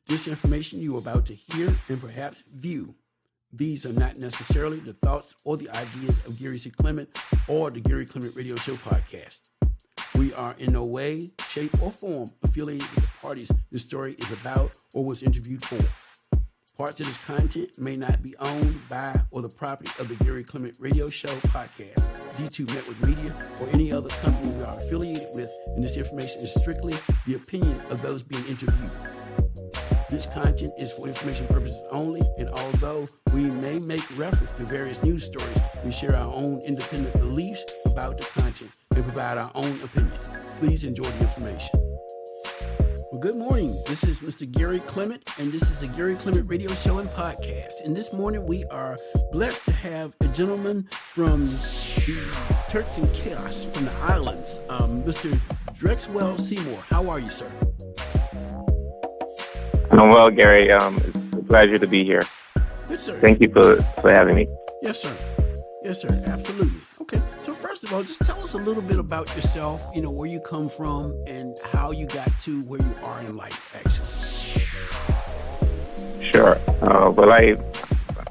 This information you are about to hear and perhaps view. These are not necessarily the thoughts or the ideas of Gary C.Clement or the Gary Clement Radio Show podcast. We are in no way, shape, or form affiliated with the parties this story is about or was interviewed for. Parts of this content may not be owned by or the property of the Gary Clement Radio Show podcast, D2 Network Media, or any other company we are affiliated with, and this information is strictly the opinion of those being interviewed. This content is for information purposes only, and although we may make reference to various news stories, we share our own independent beliefs about the content and provide our own opinions. Please enjoy the information. Well, good morning. This is Mr. Gary Clement, and this is the Gary Clement Radio Show and Podcast. And this morning we are blessed to have a gentleman from the Turks and Caicos, from the islands, Mr. Drexwell Seymore. How are you, sir? I'm well, Gary. It's a pleasure to be here. Good, sir. Thank you for having me. Yes, sir. Yes, sir. Absolutely. Okay. So first of all, just tell us a little bit about yourself, where you come from and how you got to where you are in life, actually. Sure.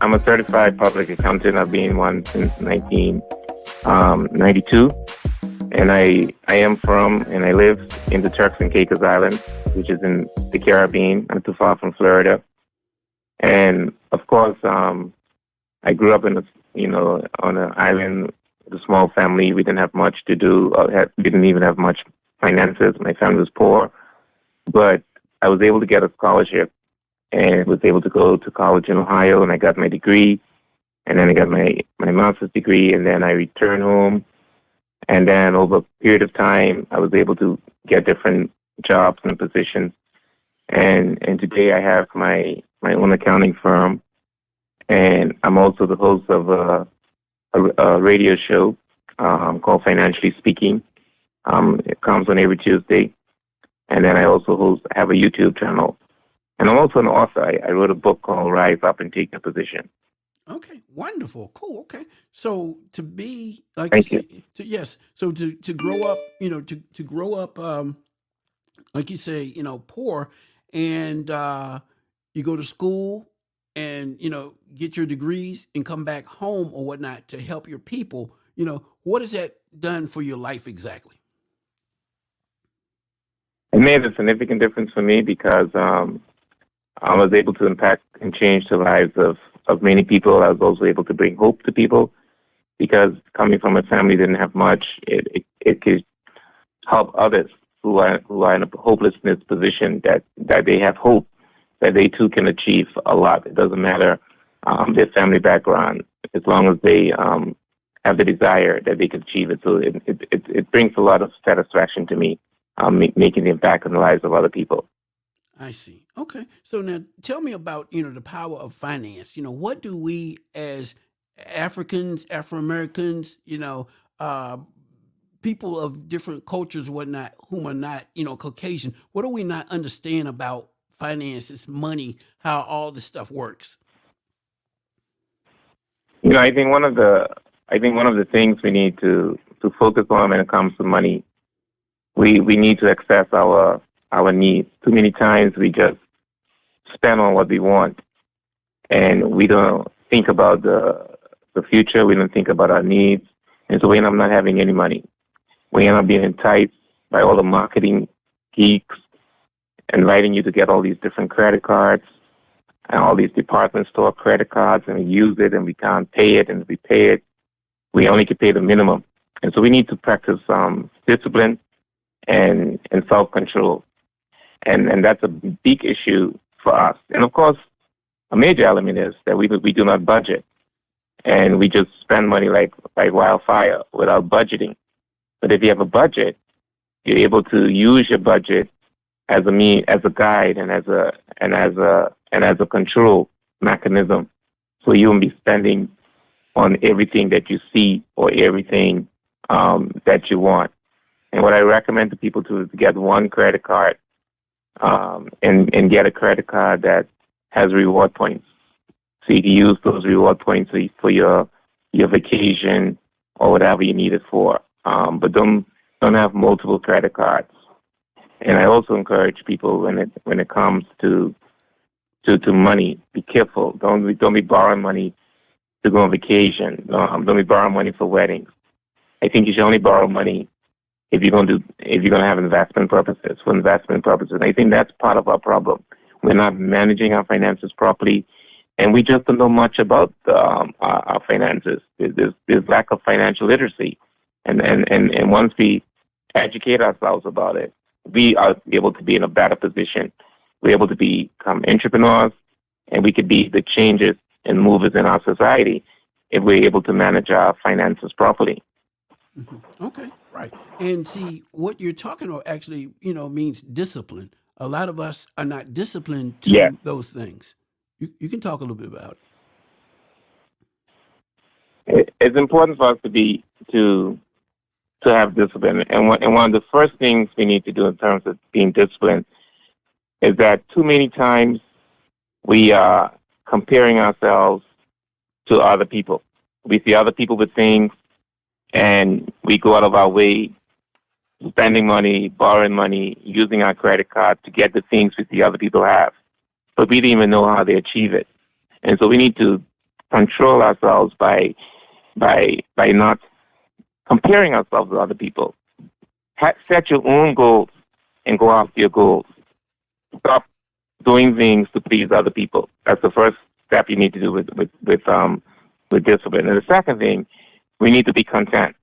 I'm a certified public accountant. I've been one since 1992. And I am from and I live in the Turks and Caicos Islands, which is in the Caribbean, not too far from Florida. And of course, I grew up on an island with a small family. We didn't have much to do. Didn't even have much finances. My family was poor, but I was able to get a scholarship and was able to go to college in Ohio, and I got my degree, and then I got my master's degree, and then I returned home. And then over a period of time, I was able to get different jobs and positions. And today I have my own accounting firm, and I'm also the host of a radio show called Financially Speaking. It comes on every Tuesday. And then I also have a YouTube channel. And I'm also an author. I wrote a book called Rise Up and Take Your Position. Okay, wonderful, cool. Okay, so to be like Thank you say, so to grow up, to grow up, like you say, poor, and you go to school and get your degrees and come back home or whatnot to help your people. What has that done for your life exactly? It made a significant difference for me because I was able to impact and change the lives of many people. I was also able to bring hope to people because coming from a family that didn't have much, it could help others who are in a hopelessness position that they have hope that they too can achieve a lot. It doesn't matter their family background as long as they have the desire that they can achieve it. So it brings a lot of satisfaction to me, making the impact on the lives of other people. I see. Okay. So now tell me about, the power of finance. What do we as Africans, Afro-Americans, people of different cultures, whatnot, whom are not, Caucasian, what do we not understand about finances, money, how all this stuff works? I think one of the things we need to focus on when it comes to money, we need to access our needs. Too many times we just spend on what we want, and we don't think about the future. We don't think about our needs, and so we end up not having any money. We end up being enticed by all the marketing geeks inviting you to get all these different credit cards and all these department store credit cards, and we use it and we can't pay it, and if we pay it, we only can pay the minimum. And so we need to practice discipline and self-control. And that's a big issue for us. And of course, a major element is that we do not budget, and we just spend money like wildfire without budgeting. But if you have a budget, you're able to use your budget as a guide and as a control mechanism, so you won't be spending on everything that you see or everything that you want. And what I recommend to people is to get one credit card and get a credit card that has reward points. So you can use those reward points for your vacation or whatever you need it for. But don't have multiple credit cards. And I also encourage people when it comes to to money. Be careful. Don't be borrowing money to go on vacation. Don't be borrowing money for weddings. I think you should only borrow money if you're going to have investment purposes, for investment purposes. And I think that's part of our problem. We're not managing our finances properly, and we just don't know much about our finances. There's lack of financial literacy, and once we educate ourselves about it, we are able to be in a better position. We're able to become entrepreneurs, and we could be the changes and movers in our society if we're able to manage our finances properly. Mm-hmm. Okay, right. And see, what you're talking about actually, means discipline. A lot of us are not disciplined Yes. to those things. You can talk a little bit about It's important for us to have discipline, and one of the first things we need to do in terms of being disciplined is that too many times we are comparing ourselves to other people. We see other people with things, and we go out of our way, spending money, borrowing money, using our credit card to get the things we see other people have, but we don't even know how they achieve it. And so we need to control ourselves by not comparing ourselves with other people. Set your own goals and go after your goals. Stop doing things to please other people. That's the first step you need to do with discipline. And the second thing, we need to be content.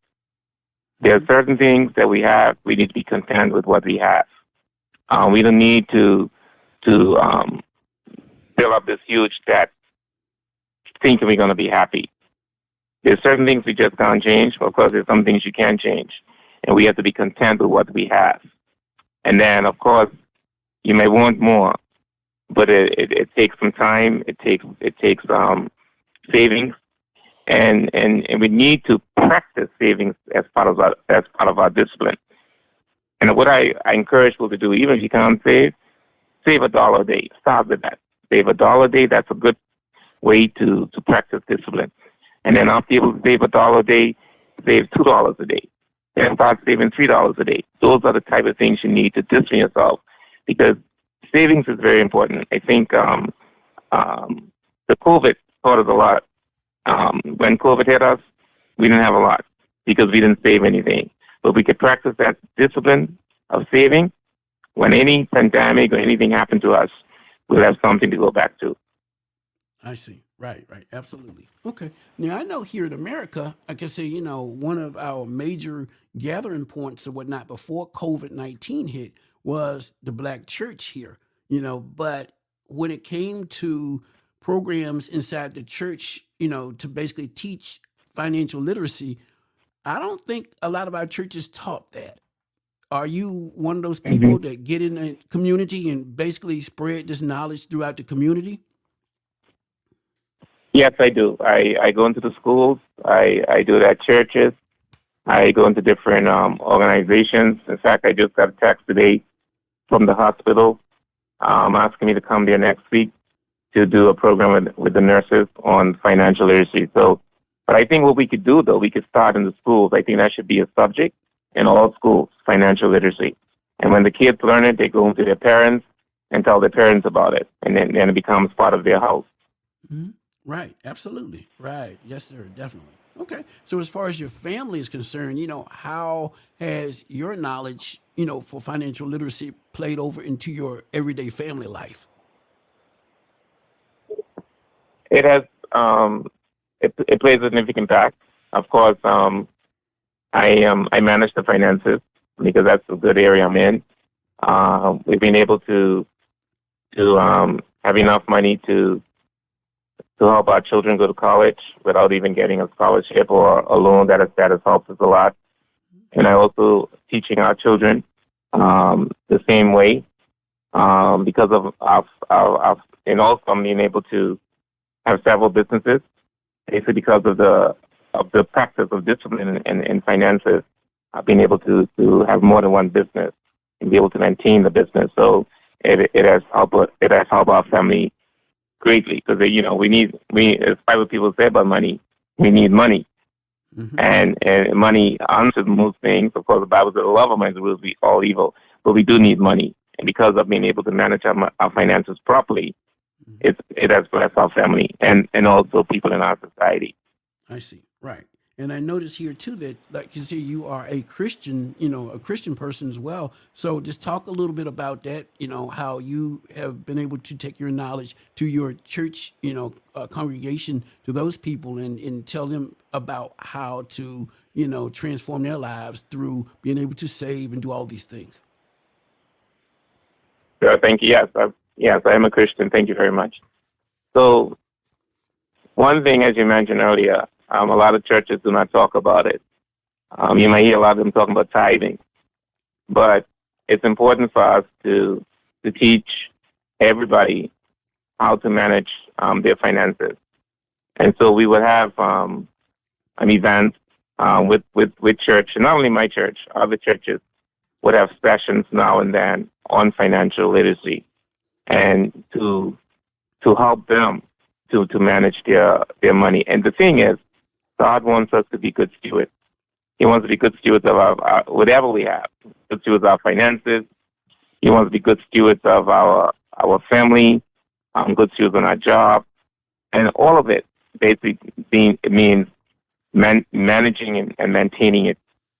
There are certain things that we have. We need to be content with what we have. We don't need to fill up this huge debt thinking we're going to be happy. There's certain things we just can't change. Of course, there's some things you can change, and we have to be content with what we have. And then, of course, you may want more, but it takes some time. It takes savings, and we need to practice savings as part of our discipline. And what I encourage people to do, even if you can't save $1 a day. Start with that. Save $1 a day. That's a good way to practice discipline. And then after you're able to save $1 a day, save $2 a day. Then start saving $3 a day. Those are the type of things you need to discipline yourself, because savings is very important. I think the COVID taught us a lot. When COVID hit us, we didn't have a lot because we didn't save anything. But we could practice that discipline of saving. When any pandemic or anything happened to us, we'll have something to go back to. I see. Right. Absolutely. Okay. Now, I know here in America, I can say, one of our major gathering points or whatnot before COVID-19 hit was the Black church here, but when it came to programs inside the church, to basically teach financial literacy, I don't think a lot of our churches taught that. Are you one of those people that get in the community and basically spread this knowledge throughout the community? Yes, I do. I go into the schools. I do it at churches. I go into different organizations. In fact, I just got a text today from the hospital asking me to come there next week to do a program with the nurses on financial literacy. So, but I think what we could do, though, we could start in the schools. I think that should be a subject in all schools, financial literacy. And when the kids learn it, they go into their parents and tell their parents about it, and then it becomes part of their house. Mm-hmm. Right. Absolutely. Right. Yes, sir. Definitely. Okay. So as far as your family is concerned, how has your knowledge, for financial literacy played over into your everyday family life? It has, it plays a significant impact. Of course, I manage the finances because that's a good area I'm in. We've been able to have enough money to help our children go to college without even getting a scholarship or a loan. That has helped us a lot. And I also teaching our children the same way because of our and also I'm being able to have several businesses, basically because of the practice of discipline in finances. I've been able to have more than one business and be able to maintain the business. So it has helped our family greatly, because as Bible people say about money, we need money. Mm-hmm. And money answers most things. Of course, the Bible says the love of money is the root of all evil, but we do need money. And because of being able to manage our finances properly, it has blessed our family and also people in our society. I see. Right. And I notice here too that, like you see, you are a Christian, a Christian person as well. So just talk a little bit about that, how you have been able to take your knowledge to your church, congregation, to those people and tell them about how to, transform their lives through being able to save and do all these things. So thank you. Yes, I am a Christian. Thank you very much. So one thing, as you mentioned earlier, a lot of churches do not talk about it. You may hear a lot of them talking about tithing, but it's important for us to teach everybody how to manage their finances. And so we would have an event with church, and not only my church, other churches would have sessions now and then on financial literacy, and to help them to manage their money. And the thing is, God wants us to be good stewards. He wants to be good stewards of our whatever we have. Good stewards of our finances. He wants to be good stewards of our family. Good stewards on our job, and all of it basically means managing and maintaining it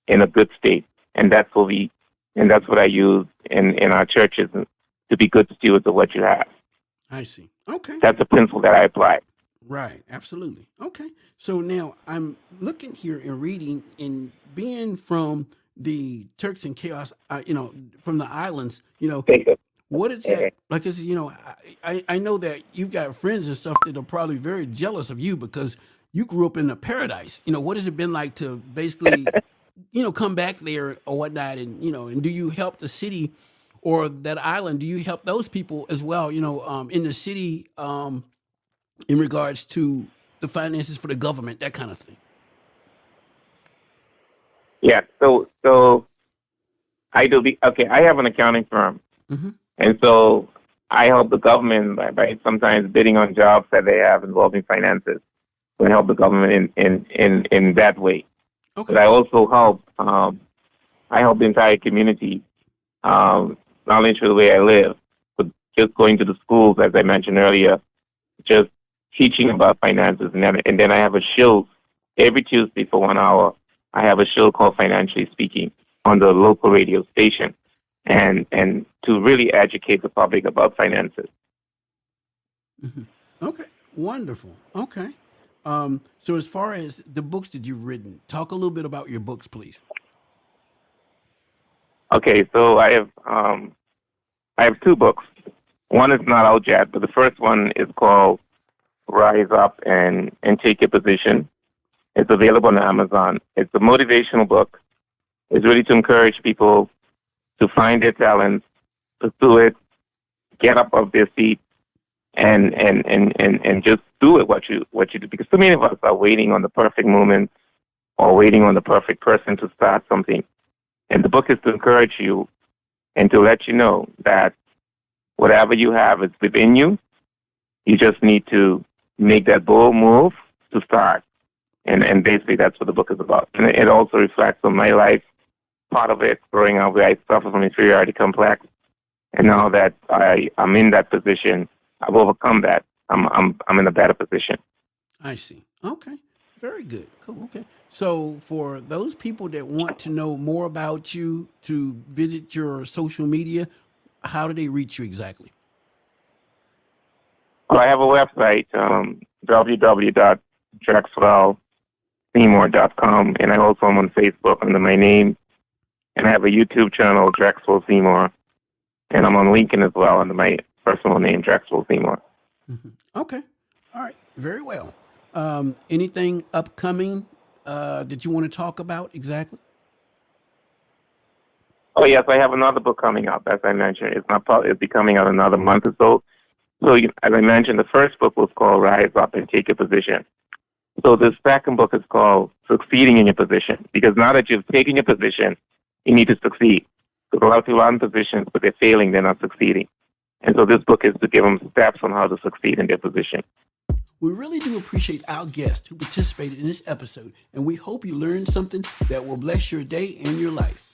in a good state. And that's what I use in our churches, to be good stewards of what you have. I see. Okay. That's a principle that I apply. Right. Absolutely. Okay. So now I'm looking here and reading, and being from the Turks and Chaos, from the islands, what is that? Like, I know that you've got friends and stuff that are probably very jealous of you because you grew up in a paradise. What has it been like to basically, come back there or whatnot? And do you help the city or that island? Do you help those people as well, in the city, in regards to the finances for the government, that kind of thing? Yeah. So I do. I have an accounting firm. Mm-hmm. And so I help the government by sometimes bidding on jobs that they have involving finances, to help the government in that way. Okay. But I also help the entire community, not only through the way I live, but just going to the schools, as I mentioned earlier, just teaching about finances. And then I have a show every Tuesday for 1 hour. I have a show called Financially Speaking on the local radio station, and to really educate the public about finances. Mm-hmm. Okay, wonderful. Okay, so as far as the books that you've written, talk a little bit about your books, please. Okay, so I have two books. One is not out yet, but the first one is called Rise Up and Take Your Position. It's available on Amazon. It's a motivational book. It's really to encourage people to find their talents, pursue it, get up off their seat, and just do it what you do. Because so many of us are waiting on the perfect moment or waiting on the perfect person to start something. And the book is to encourage you and to let you know that whatever you have is within you. You just need to make that bold move to start. And basically that's what the book is about. And it also reflects on my life, part of it, growing up where I suffer from inferiority complex. And now that I'm in that position, I've overcome that. I'm in a better position. I see. Okay. Very good. Cool. Okay. So for those people that want to know more about you, to visit your social media, how do they reach you exactly? Well, I have a website, www.drexwellseymore.com, and I also am on Facebook under my name, and I have a YouTube channel, Drexwell Seymore, and I'm on LinkedIn as well under my personal name, Drexwell Seymore. Mm-hmm. Okay. All right. Very well. Anything upcoming that you want to talk about exactly? Oh, yes, I have another book coming out, as I mentioned. It'll be coming out in another month or so. So, as I mentioned, the first book was called Rise Up and Take Your Position. So the second book is called Succeeding in Your Position, because now that you've taken your position, you need to succeed. Because a lot of people are in positions, but they're failing, they're not succeeding. And so this book is to give them steps on how to succeed in their position. We really do appreciate our guest who participated in this episode, and we hope you learned something that will bless your day and your life.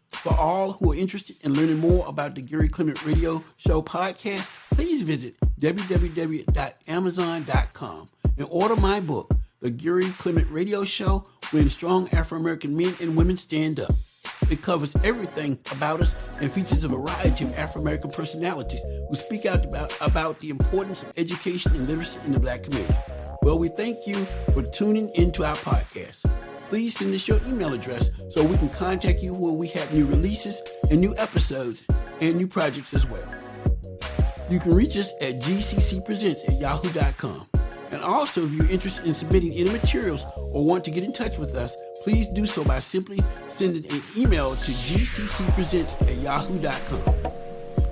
For all who are interested in learning more about the Gary Clement Radio Show podcast, please visit www.amazon.com, and order my book, The Gary Clement Radio Show, When Strong Afro-American Men and Women Stand Up. It covers everything about us and features a variety of Afro-American personalities who speak out about the importance of education and literacy in the Black community. Well, we thank you for tuning into our podcast. Please send us your email address so we can contact you when we have new releases and new episodes and new projects as well. You can reach us at gccpresents@yahoo.com. And also, if you're interested in submitting any materials or want to get in touch with us, please do so by simply sending an email to gccpresents@yahoo.com.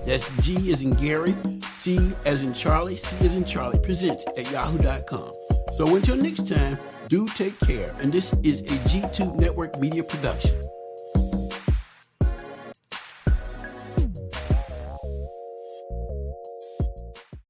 That's G as in Gary, C as in Charlie, C as in Charlie, presents@yahoo.com. So until next time, do take care. And this is a G2 Network Media production.